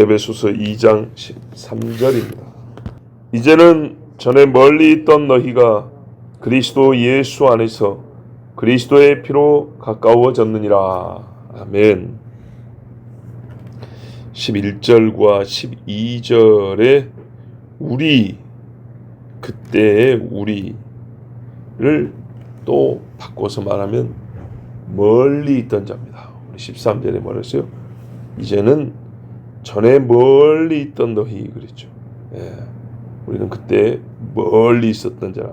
에베소서 2장 13절입니다. 이제는 전에 멀리 있던 너희가 그리스도 예수 안에서 그리스도의 피로 가까워졌느니라. 아멘. 11절과 12절에 우리, 그때의 우리를 또 바꿔서 말하면 멀리 있던 자입니다. 우리 13절에 뭐랬어요? 이제는 전에 멀리 있던 너희 그랬죠. 우리는 그때 멀리 있었던 자.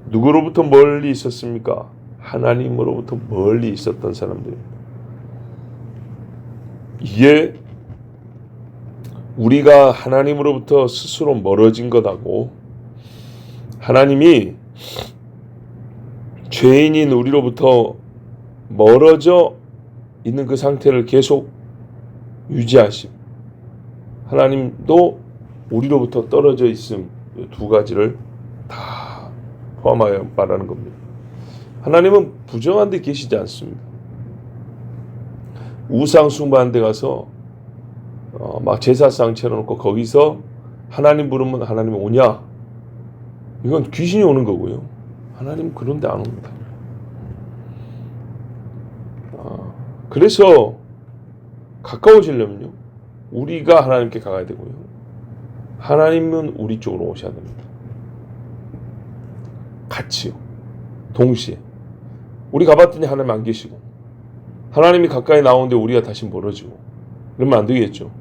누구로부터 멀리 있었습니까? 하나님으로부터 멀리 있었던 사람들입니다. 이게 우리가 하나님으로부터 스스로 멀어진 것하고 하나님이 죄인인 우리로부터 멀어져 있는 그 상태를 계속 유지하심. 하나님도 우리로부터 떨어져 있음, 두 가지를 다 포함하여 말하는 겁니다. 하나님은 부정한 데 계시지 않습니다. 우상 숭배한 데 가서 막 제사상 차려놓고 거기서 하나님 부르면 하나님이 오냐? 이건 귀신이 오는 거고요. 하나님은 그런 데 안 옵니다. 그래서 가까워지려면요, 우리가 하나님께 가야 되고요, 하나님은 우리 쪽으로 오셔야 됩니다. 같이요. 동시에. 우리 가봤더니 하나님 안 계시고 하나님이 가까이 나오는데 우리가 다시 멀어지고 그러면 안 되겠죠.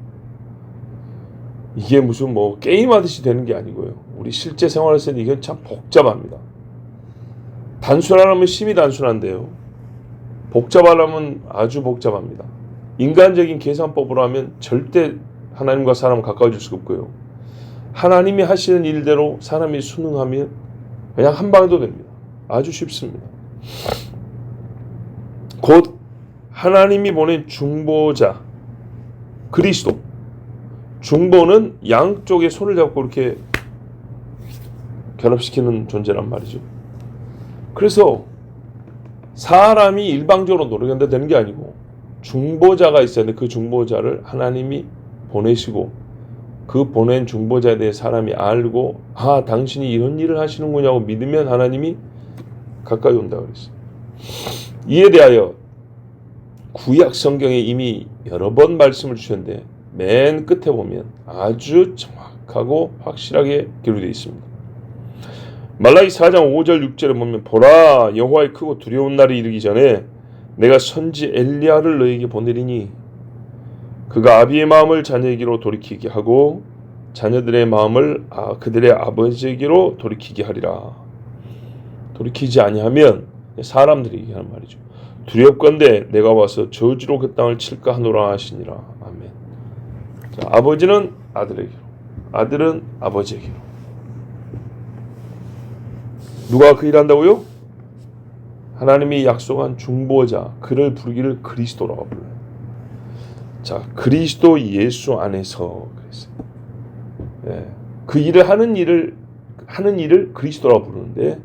이게 무슨 뭐 게임하듯이 되는 게 아니고요. 우리 실제 생활에서는 이건 참 복잡합니다. 단순하려면 심히 단순한데요, 복잡하려면 아주 복잡합니다. 인간적인 계산법으로 하면 절대 하나님과 사람은 가까워질 수가 없고요. 하나님이 하시는 일대로 사람이 순응하면 그냥 한 방에도 됩니다. 아주 쉽습니다. 곧 하나님이 보낸 중보자 그리스도. 중보는 양쪽에 손을 잡고 이렇게 결합시키는 존재란 말이죠. 그래서 사람이 일방적으로 노력한다 되는 게 아니고 중보자가 있어야 돼. 그 중보자를 하나님이 보내시고 그 보낸 중보자에 대해 사람이 알고, 아, 당신이 이런 일을 하시는구냐고 믿으면 하나님이 가까이 온다고 그랬어요. 이에 대하여 구약 성경에 이미 여러 번 말씀을 주셨는데 맨 끝에 보면 아주 정확하고 확실하게 기록되어 있습니다. 말라기 4장 5절 6절에 보면, 보라, 여호와의 크고 두려운 날이 이르기 전에 내가 선지 엘리야를 너에게 보내리니 그가 아비의 마음을 자녀에게로 돌이키게 하고 자녀들의 마음을 그들의 아버지에게로 돌이키게 하리라. 돌이키지 아니하면, 사람들이 얘기하는 말이죠, 두렵건대 내가 와서 저주로 그 땅을 칠까 하노라 하시니라. 아멘. 자, 아버지는 아들에게로, 아들은 아버지에게로. 누가 그 일한다고요? 하나님이 약속한 중보자, 그를 부르기를 그리스도라고 불러요. 자, 그리스도 예수 안에서 그랬어요. 그 일을 하는 일을 그리스도라고 부르는데,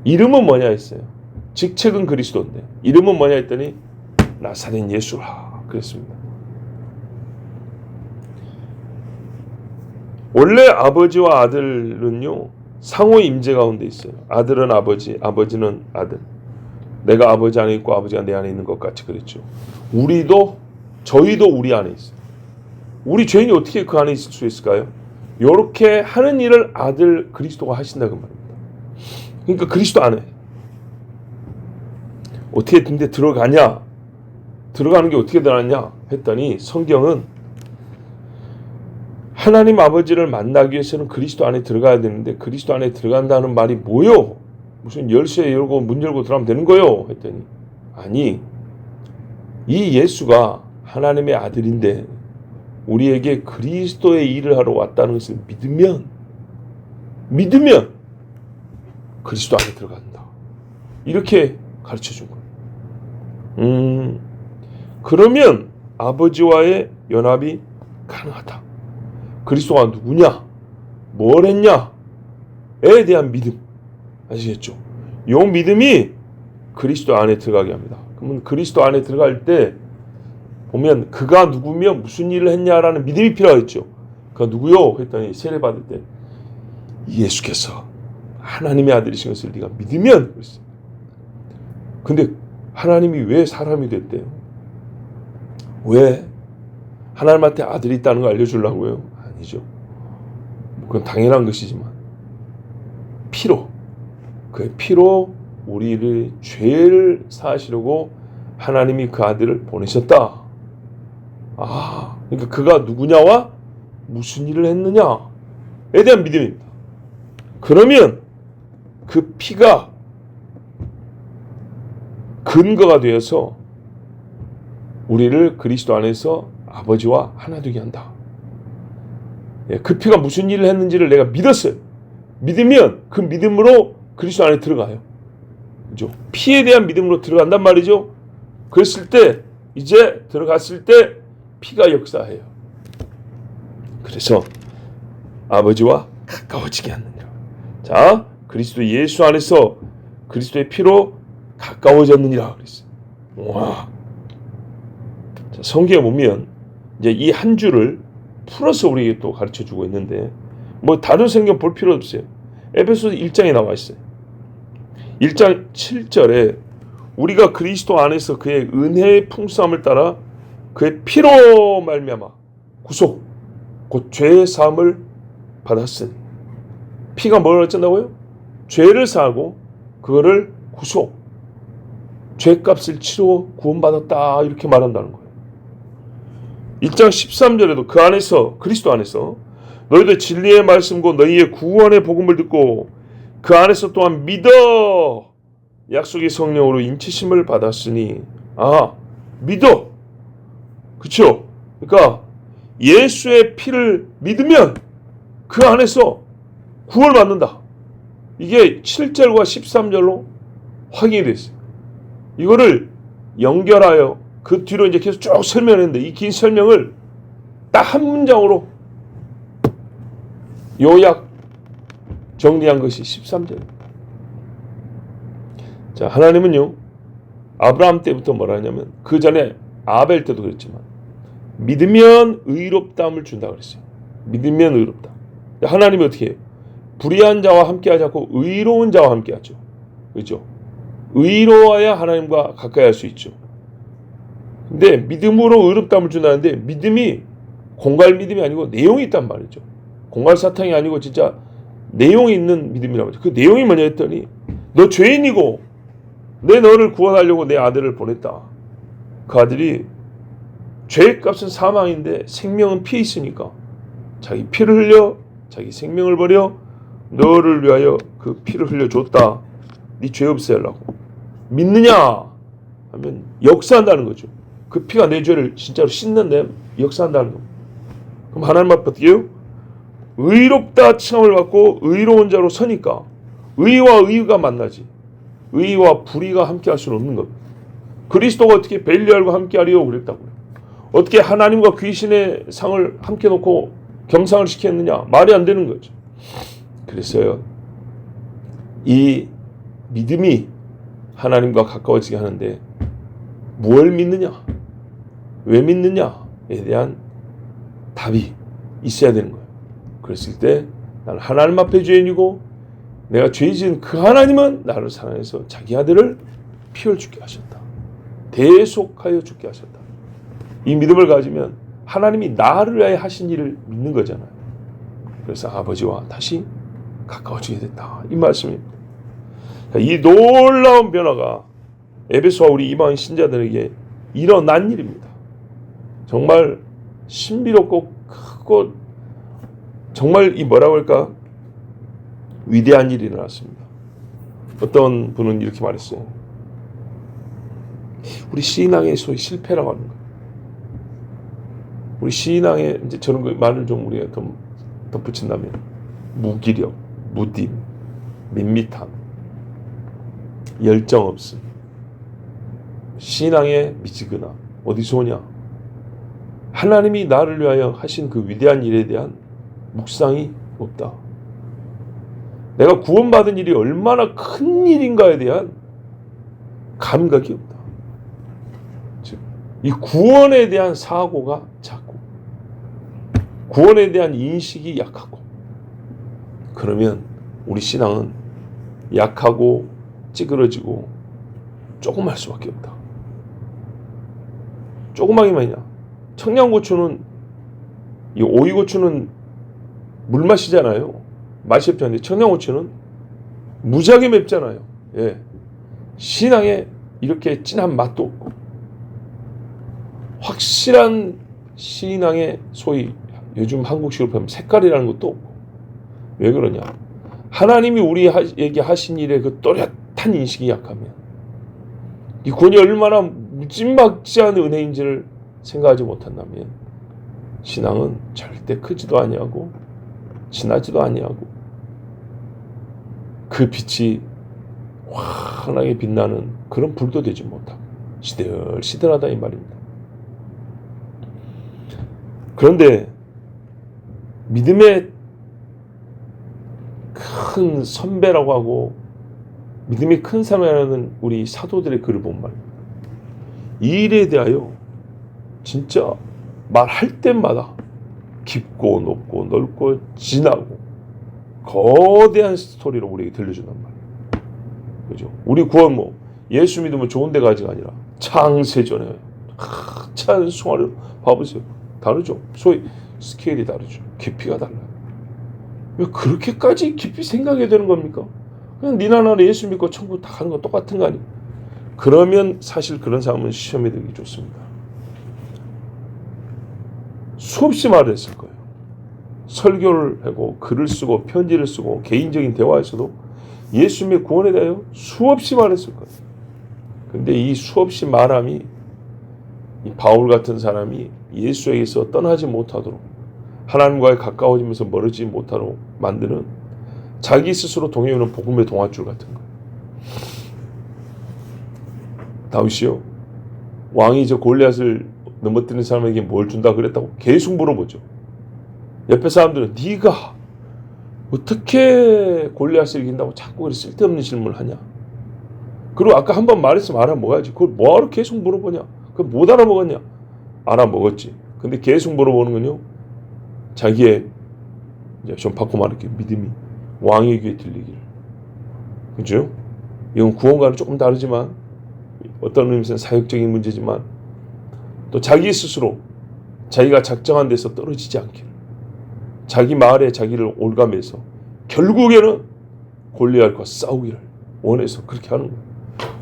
이름은 뭐냐 했어요. 직책은 그리스도인데 이름은 뭐냐 했더니 나사렛 예수라 그랬습니다. 원래 아버지와 아들은요, 상호 임재 가운데 있어요. 아들은 아버지, 아버지는 아들. 내가 아버지 안에 있고 아버지가 내 안에 있는 것 같이 그랬죠. 저희도 우리 안에 있어요. 우리 죄인이 어떻게 그 안에 있을 수 있을까요? 이렇게 하는 일을 아들 그리스도가 하신다고 말입니다. 그러니까 그리스도 안에 어떻게 근데 들어가냐? 들어가는 게 어떻게 들어가냐 했더니, 성경은 하나님 아버지를 만나기 위해서는 그리스도 안에 들어가야 되는데, 그리스도 안에 들어간다는 말이 뭐요? 무슨 열쇠 열고 문 열고 들어가면 되는 거요? 했더니, 아니, 이 예수가 하나님의 아들인데 우리에게 그리스도의 일을 하러 왔다는 것을 믿으면 그리스도 안에 들어간다. 이렇게 가르쳐 준 거예요. 그러면 아버지와의 연합이 가능하다. 그리스도가 누구냐? 뭘 했냐? 에 대한 믿음. 아시겠죠? 이 믿음이 그리스도 안에 들어가게 합니다. 그러면 그리스도 안에 들어갈 때 보면 그가 누구며 무슨 일을 했냐라는 믿음이 필요하겠죠. 그가 누구요? 했더니 세례받을 때 예수께서 하나님의 아들이신 것을 네가 믿으면 그랬어요. 근데 하나님이 왜 사람이 됐대요? 왜? 하나님한테 아들이 있다는 걸 알려주려고요? 아니죠. 그건 당연한 것이지만 피로, 그의 피로 우리를 죄를 사하시려고 하나님이 그 아들을 보내셨다. 그러니까 그가 누구냐와 무슨 일을 했느냐에 대한 믿음입니다. 그러면 그 피가 근거가 되어서 우리를 그리스도 안에서 아버지와 하나 되게 한다. 그 피가 무슨 일을 했는지를 내가 믿었어요. 믿으면 그 믿음으로 그리스도 안에 들어가요. 그죠? 피에 대한 믿음으로 들어간단 말이죠. 그랬을 때 이제 들어갔을 때 피가 역사해요. 그래서 아버지와 가까워지게 하느니라. 자, 그리스도 예수 안에서 그리스도의 피로 가까워졌느니라 그랬어요. 와. 자, 성경에 보면 이제 이 한 줄을 풀어서 우리에게 또 가르쳐 주고 있는데 뭐 다른 성경 볼 필요 없어요. 에베소서 1장에 나와 있어요. 1장 7절에 우리가 그리스도 안에서 그의 은혜의 풍성함을 따라 그의 피로 말미암아 구속 곧 죄의 사함을 받았으니 피가 뭘 어쩐다고요? 죄를 사하고 그거를 구속 죄값을 치러 구원받았다 이렇게 말한다는 거예요. 1장 13절에도 그 안에서 그리스도 안에서 너희도 진리의 말씀과 너희의 구원의 복음을 듣고 그 안에서 또한 믿어 약속의 성령으로 인치심을 받았으니 믿어. 그렇죠? 그러니까 예수의 피를 믿으면 그 안에서 구원을 받는다. 이게 7절과 13절로 확인이 됐어요. 이거를 연결하여 그 뒤로 이제 계속 쭉 설명했는데 이 긴 설명을 딱 한 문장으로 요약 정리한 것이 13절. 자, 하나님은요, 아브라함 때부터 뭐라 하냐면, 그 전에 아벨 때도 그랬지만, 믿으면 의롭다함을 준다 그랬어요. 믿으면 의롭다. 하나님이 어떻게 해요? 불의한 자와 함께 하지 않고 의로운 자와 함께 하죠. 그렇죠? 의로워야 하나님과 가까이 할 수 있죠. 근데 믿음으로 의롭다함을 준다는데, 믿음이 공갈 믿음이 아니고 내용이 있단 말이죠. 공갈 사탕이 아니고 진짜 내용이 있는 믿음이라고 하죠. 그 내용이 뭐냐 했더니 너 죄인이고 내 너를 구원하려고 내 아들을 보냈다. 그 아들이 죄의 값은 사망인데 생명은 피에 있으니까 자기 피를 흘려 자기 생명을 버려 너를 위하여 그 피를 흘려줬다. 네 죄 없애려고. 믿느냐 하면 역사한다는 거죠. 그 피가 내 죄를 진짜로 씻는데 역사한다는 겁니다. 그럼 하나님 앞에 어떻게 해요? 의롭다 칭함을 받고 의로운 자로 서니까 의와 의가 만나지. 의와 불의가 함께 할 수는 없는 겁니다. 그리스도가 어떻게 벨리알과 함께 하리요 그랬다고요. 어떻게 하나님과 귀신의 상을 함께 놓고 겸상을 시켰느냐. 말이 안 되는 거죠. 그래서요. 이 믿음이 하나님과 가까워지게 하는데 무엇을 믿느냐? 왜 믿느냐에 대한 답이 있어야 되는 거예요. 그랬을 때 나는 하나님 앞에 죄인이고 내가 죄 지은 그 하나님은 나를 사랑해서 자기 아들을 피 흘려 죽게 하셨다. 대속하여 죽게 하셨다. 이 믿음을 가지면 하나님이 나를 위하여 하신 일을 믿는 거잖아요. 그래서 아버지와 다시 가까워지게 됐다. 이 말씀입니다. 이 놀라운 변화가 에베소와 우리 이방인 신자들에게 일어난 일입니다. 정말 신비롭고 크고 정말 이 뭐라고 할까? 위대한 일이 일어났습니다. 어떤 분은 이렇게 말했어요. 우리 신앙의 소위 실패라고 하는 거예요. 우리 신앙에 이제 저런 거 말을 좀 우리가 좀 덧붙인다면 무기력, 무딤, 밋밋함, 열정 없음, 신앙의 미지근함 어디서 오냐? 하나님이 나를 위하여 하신 그 위대한 일에 대한 묵상이 없다. 내가 구원받은 일이 얼마나 큰 일인가에 대한 감각이 없다. 즉 이 구원에 대한 사고가 작고 구원에 대한 인식이 약하고 그러면 우리 신앙은 약하고 찌그러지고 조그말 수밖에 없다. 조그마기만이냐. 청양고추는 이 오이고추는 물 맛이잖아요. 맛이 없잖아요. 청양고추는 무지하게 맵잖아요. 예. 신앙에 이렇게 진한 맛도 없고 확실한 신앙의 소위 요즘 한국식으로 보면 색깔이라는 것도 없고 왜 그러냐. 하나님이 우리에게 하신 일에 그 또렷한 인식이 약하면 이 구원이 얼마나 무지막지한 은혜인지를 생각하지 못한다면 신앙은 절대 크지도 아니하고 진하지도 아니하고 그 빛이 환하게 빛나는 그런 불도 되지 못하고 시들시들하다 이 말입니다. 그런데 믿음의 큰 선배라고 하고 믿음이 큰 사람이라는 우리 사도들의 글을 보면 말입니다. 이 일에 대하여 진짜 말할 때마다 깊고 높고 넓고 진하고 거대한 스토리로 우리에게 들려준단 말이에요. 그죠? 우리 구원 뭐 예수 믿으면 좋은 데가 아직 아니라 창세전에 찬 숭아를 봐보세요. 다르죠. 소위 스케일이 다르죠. 깊이가 달라요. 왜 그렇게까지 깊이 생각해야 되는 겁니까? 그냥 니나 나나 예수 믿고 천국 다 가는 거 똑같은 거 아니에요? 그러면 사실 그런 사람은 시험에 들기 좋습니다. 수없이 말했을 거예요. 설교를 하고 글을 쓰고 편지를 쓰고 개인적인 대화에서도 예수님의 구원에 대하여 수없이 말했을 거예요. 근데 이 수없이 말함이 이 바울 같은 사람이 예수에게서 떠나지 못하도록 하나님과의 가까워지면서 멀어지지 못하도록 만드는 자기 스스로 동해오는 복음의 동아줄 같은 거예요. 다윗이요. 왕이 저 골리앗을 넘어뜨린 사람에게 뭘 준다 그랬다고 계속 물어보죠. 옆에 사람들은 네가 어떻게 골리앗을 이긴다고 자꾸 그렇게 쓸데없는 질문을 하냐. 그리고 아까 한번 말했으면 알아먹어야지. 그걸 뭐하러 계속 물어보냐. 그걸 못 알아먹었냐. 알아먹었지. 근데 계속 물어보는 건요. 자기의 이제 좀 바꿔 말할게요. 믿음이 왕의 귀에 들리기를. 그죠? 이건 구원과는 조금 다르지만 어떤 의미에서는 사역적인 문제지만 또 자기 스스로 자기가 작정한 데서 떨어지지 않기를 자기 말에 자기를 올가매서 결국에는 골리앗과 싸우기를 원해서 그렇게 하는 거예요.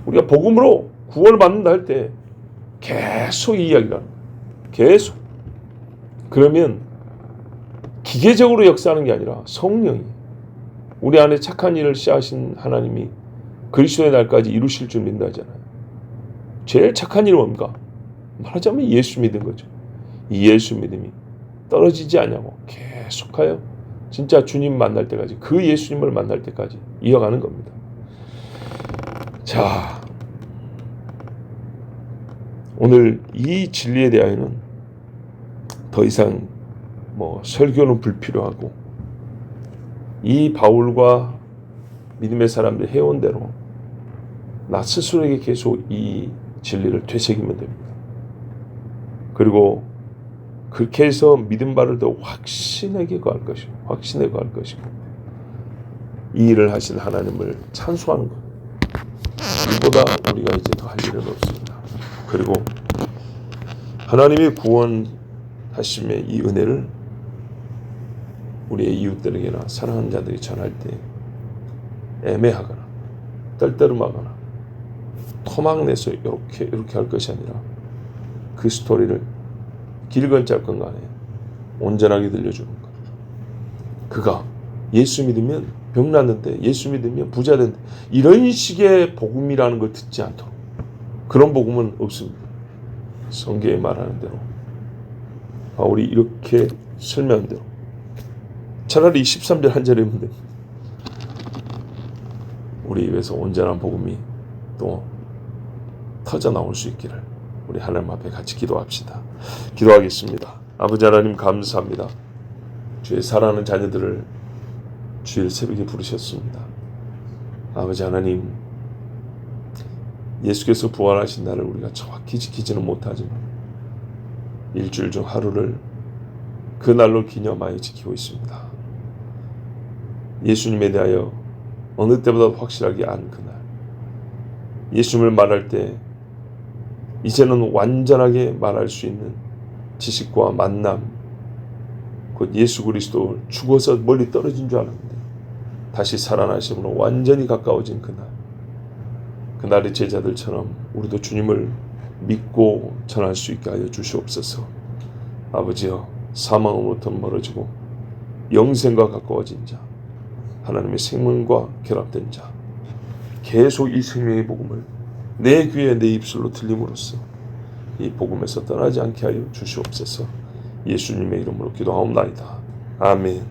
우리가 복음으로 구원을 받는다 할 때 계속 이 이야기가 하는 거예요. 계속. 그러면 기계적으로 역사하는 게 아니라 성령이 우리 안에 착한 일을 씨하신 하나님이 그리스도의 날까지 이루실 줄 믿는다잖아요. 제일 착한 일은 뭡니까? 말하자면 예수 믿는 거죠. 이 예수 믿음이 떨어지지 않냐고 계속하여 진짜 주님 만날 때까지 그 예수님을 만날 때까지 이어가는 겁니다. 자, 오늘 이 진리에 대하여는 더 이상 뭐 설교는 불필요하고 이 바울과 믿음의 사람들이 해온 대로 나 스스로에게 계속 이 진리를 되새기면 됩니다. 그리고 그렇게 해서 믿음 바를 더 확신하게 거할 것이고 확신에 거할 것이고 이 일을 하신 하나님을 찬송하는 것. 이보다 우리가 이제 더 할 일은 없습니다. 그리고 하나님의 구원하심의 이 은혜를 우리의 이웃들에게나 사랑하는 자들이 전할 때 애매하거나 떨떠름하거나 토막내서 이렇게 할 것이 아니라 그 스토리를 길건 짧건 간에 온전하게 들려주는 것. 그가 예수 믿으면 병 났는데 예수 믿으면 부자 된다. 이런 식의 복음이라는 걸 듣지 않도록. 그런 복음은 없습니다. 성경에 말하는 대로 바울이 이렇게 설명한 대로 차라리 13절 한 절이면 됩니다. 우리 입에서 온전한 복음이 또 터져 나올 수 있기를 우리 하나님 앞에 같이 기도합시다. 기도하겠습니다. 아버지 하나님 감사합니다. 주의 사랑하는 자녀들을 주일 새벽에 부르셨습니다. 아버지 하나님 예수께서 부활하신 날을 우리가 정확히 지키지는 못하지만 일주일 중 하루를 그 날로 기념하여 지키고 있습니다. 예수님에 대하여 어느 때보다 확실하게 안 그날, 예수님을 말할 때 이제는 완전하게 말할 수 있는 지식과 만남, 곧 예수 그리스도 죽어서 멀리 떨어진 줄 알았는데 다시 살아나심으로 완전히 가까워진 그날, 그날의 제자들처럼 우리도 주님을 믿고 전할 수 있게 하여 주시옵소서. 아버지여, 사망으로부터 멀어지고 영생과 가까워진 자, 하나님의 생명과 결합된 자, 계속 이 생명의 복음을 내 귀에 내 입술로 들림으로써 이 복음에서 떠나지 않게 하여 주시옵소서. 예수님의 이름으로 기도하옵나이다. 아멘.